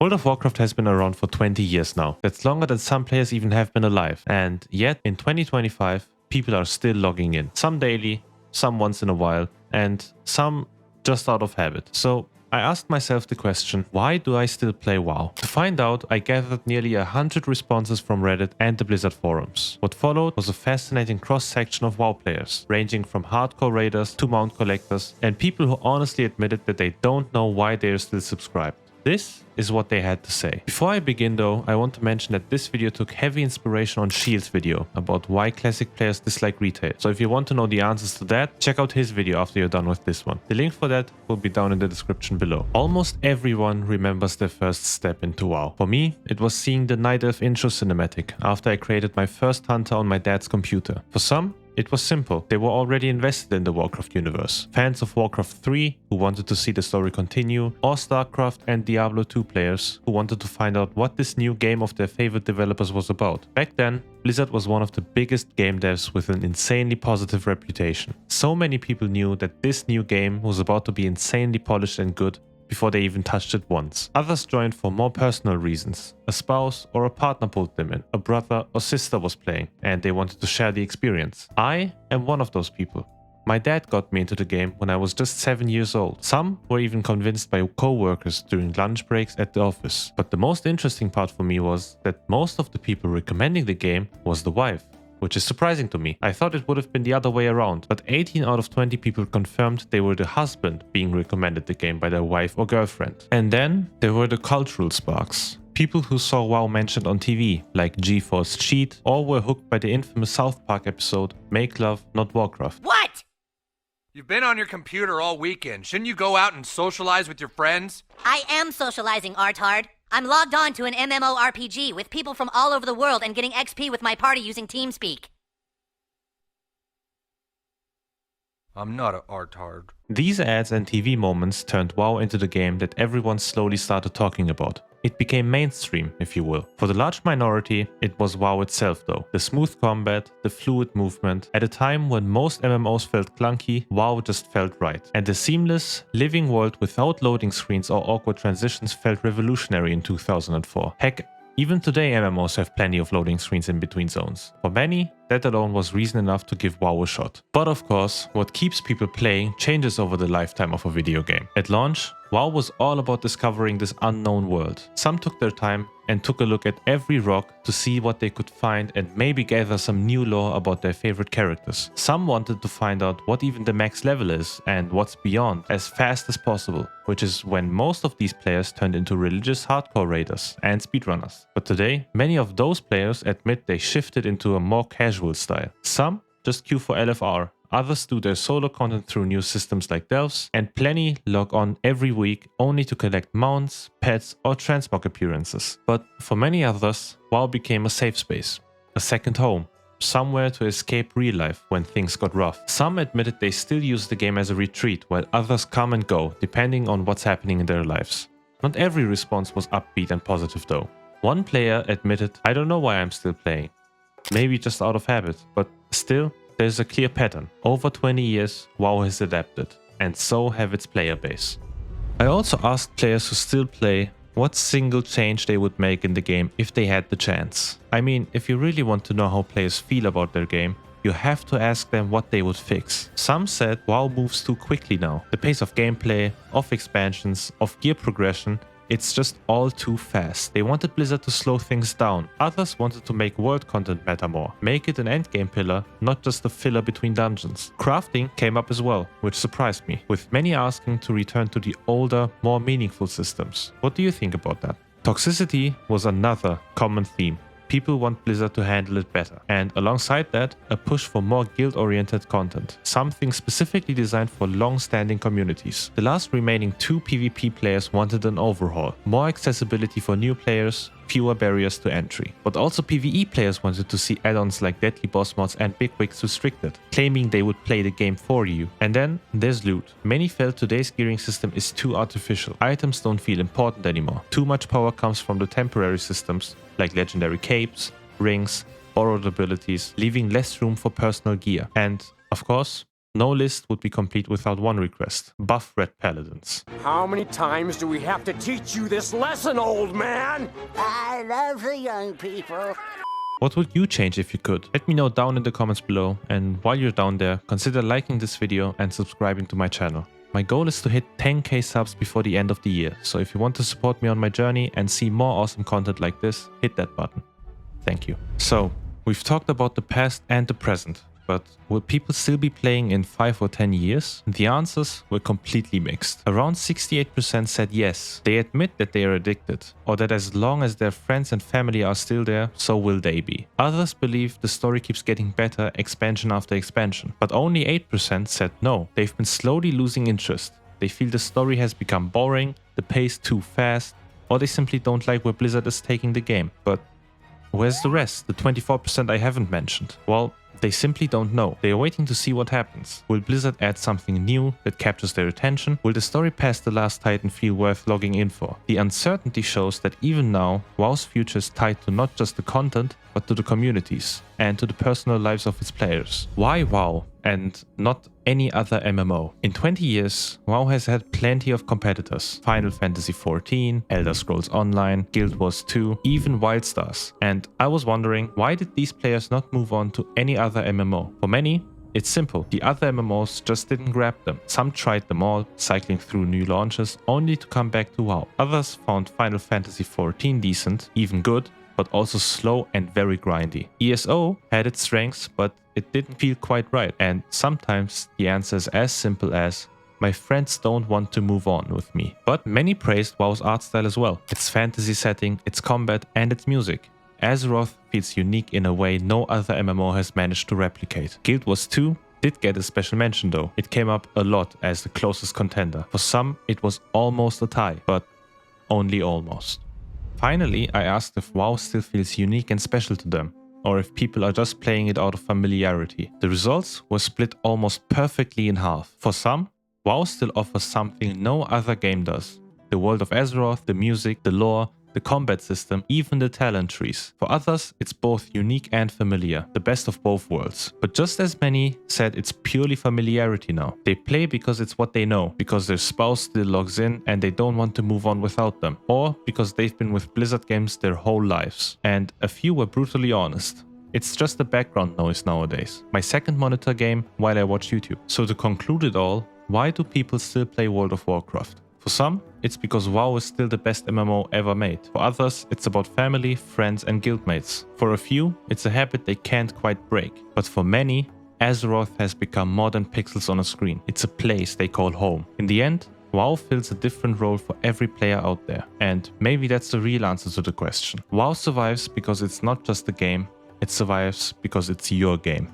World of Warcraft has been around for 20 years now. That's longer than some players even have been alive. And yet, in 2025, people are still logging in. Some daily, some once in a while, and some just out of habit. So I asked myself the question, why do I still play WoW? To find out, I gathered nearly 100 responses from Reddit and the Blizzard forums. What followed was a fascinating cross-section of WoW players, ranging from hardcore raiders to mount collectors, and people who honestly admitted that they don't know why they are still subscribed. This is what they had to say. Before I begin though, I want to mention that this video took heavy inspiration on Shield's video about why classic players dislike retail. So if you want to know the answers to that, check out his video after you're done with this one. The link for that will be down in the description below. Almost everyone remembers their first step into WoW. For me, it was seeing the Night Elf intro cinematic after I created my first hunter on my dad's computer. For some, it was simple. They were already invested in the Warcraft universe. Fans of Warcraft 3 who wanted to see the story continue, or StarCraft and Diablo 2 players who wanted to find out what this new game of their favorite developers was about. Back then, Blizzard was one of the biggest game devs with an insanely positive reputation. So many people knew that this new game was about to be insanely polished and good before they even touched it once. Others joined for more personal reasons. A spouse or a partner pulled them in, a brother or sister was playing, and they wanted to share the experience. I am one of those people. My dad got me into the game when I was just 7 years old. Some were even convinced by co-workers during lunch breaks at the office. But the most interesting part for me was that most of the people recommending the game was the wife. Which is surprising to me. I thought it would have been the other way around, but 18 out of 20 people confirmed they were the husband being recommended the game by their wife or girlfriend. And then there were the cultural sparks. People who saw WoW mentioned on TV, like GeForce Cheat, or were hooked by the infamous South Park episode, Make Love, Not Warcraft. What? You've been on your computer all weekend. Shouldn't you go out and socialize with your friends? I am socializing, Artard. I'm logged on to an MMORPG with people from all over the world and getting XP with my party using TeamSpeak. I'm not a artard. These ads and TV moments turned WoW into the game that everyone slowly started talking about. It became mainstream, if you will. For the large minority, it was WoW itself though. The smooth combat, the fluid movement. At a time when most MMOs felt clunky, WoW just felt right. And the seamless, living world without loading screens or awkward transitions felt revolutionary in 2004. Heck, even today MMOs have plenty of loading screens in between zones. For many, that alone was reason enough to give WoW a shot. But of course, what keeps people playing changes over the lifetime of a video game. At launch, WoW was all about discovering this unknown world. Some took their time and took a look at every rock to see what they could find and maybe gather some new lore about their favorite characters. Some wanted to find out what even the max level is and what's beyond as fast as possible, which is when most of these players turned into religious hardcore raiders and speedrunners. But today, many of those players admit they shifted into a more casual style. Some just queue for LFR. Others do their solo content through new systems like Delves, and plenty log on every week only to collect mounts, pets or transmog appearances. But for many others, WoW became a safe space, a second home, somewhere to escape real life when things got rough. Some admitted they still use the game as a retreat, while others come and go depending on what's happening in their lives. Not every response was upbeat and positive though. One player admitted, "I don't know why I'm still playing. Maybe just out of habit, but still, there's a clear pattern. Over 20 years, WoW has adapted, and so have its player base." I also asked players who still play what single change they would make in the game if they had the chance. I mean, if you really want to know how players feel about their game, you have to ask them what they would fix. Some said WoW moves too quickly now. The pace of gameplay, of expansions, of gear progression, it's just all too fast. They wanted Blizzard to slow things down. Others wanted to make world content matter more. Make it an endgame pillar, not just a filler between dungeons. Crafting came up as well, which surprised me, with many asking to return to the older, more meaningful systems. What do you think about that? Toxicity was another common theme. People want Blizzard to handle it better. And alongside that, a push for more guild-oriented content. Something specifically designed for long-standing communities. The last remaining 2 PvP players wanted an overhaul. More accessibility for new players, fewer barriers to entry. But also PvE players wanted to see add-ons like deadly boss mods and bigwigs restricted, claiming they would play the game for you. And then there's loot. Many felt today's gearing system is too artificial. Items don't feel important anymore. Too much power comes from the temporary systems, like legendary capes, rings, borrowed abilities, leaving less room for personal gear. And, of course, No list would be complete without one request: buff red paladins. How many times do we have to teach you this lesson, old man? I love the young people. What would you change if you could? Let me know down in the comments below, and while you're down there, consider liking this video and subscribing to my channel. My goal is to hit 10k subs before the end of the year, so if you want to support me on my journey and see more awesome content like this, hit that button. Thank you. So, we've talked about the past and the present, but will people still be playing in 5 or 10 years? The answers were completely mixed. Around 68% said yes. They admit that they are addicted, or that as long as their friends and family are still there, so will they be. Others believe the story keeps getting better expansion after expansion, but only 8% said no. They've been slowly losing interest. They feel the story has become boring, the pace too fast, or they simply don't like where Blizzard is taking the game. But where's the rest? The 24% I haven't mentioned? Well, they simply don't know. They are waiting to see what happens. Will Blizzard add something new that captures their attention? Will the story past The Last Titan feel worth logging in for? The uncertainty shows that even now, WoW's future is tied to not just the content, but to the communities and to the personal lives of its players. Why WoW and not any other MMO? In 20 years, WoW has had plenty of competitors. Final Fantasy XIV, Elder Scrolls Online, Guild Wars 2, even Wildstars. And I was wondering, why did these players not move on to any other MMO? For many, it's simple. The other MMOs just didn't grab them. Some tried them all, cycling through new launches, only to come back to WoW. Others found Final Fantasy XIV decent, even good, but also slow and very grindy. ESO had its strengths, but it didn't feel quite right. And sometimes the answer is as simple as, my friends don't want to move on with me. But many praised WoW's art style as well. Its fantasy setting, its combat, and its music. Azeroth feels unique in a way no other MMO has managed to replicate. Guild Wars 2 did get a special mention though. It came up a lot as the closest contender. For some, it was almost a tie, but only almost. Finally, I asked if WoW still feels unique and special to them, or if people are just playing it out of familiarity. The results were split almost perfectly in half. For some, WoW still offers something no other game does. The world of Azeroth, the music, the lore, the combat system, even the talent trees. For others, it's both unique and familiar, the best of both worlds. But just as many said it's purely familiarity now. They play because it's what they know, because their spouse still logs in and they don't want to move on without them, or because they've been with Blizzard games their whole lives. And a few were brutally honest. It's just the background noise nowadays. My second monitor game while I watch YouTube. So to conclude it all, why do people still play World of Warcraft? For some, it's because WoW is still the best MMO ever made. For others, it's about family, friends and guildmates. For a few, it's a habit they can't quite break. But for many, Azeroth has become more than pixels on a screen. It's a place they call home. In the end, WoW fills a different role for every player out there. And maybe that's the real answer to the question. WoW survives because it's not just a game, it survives because it's your game.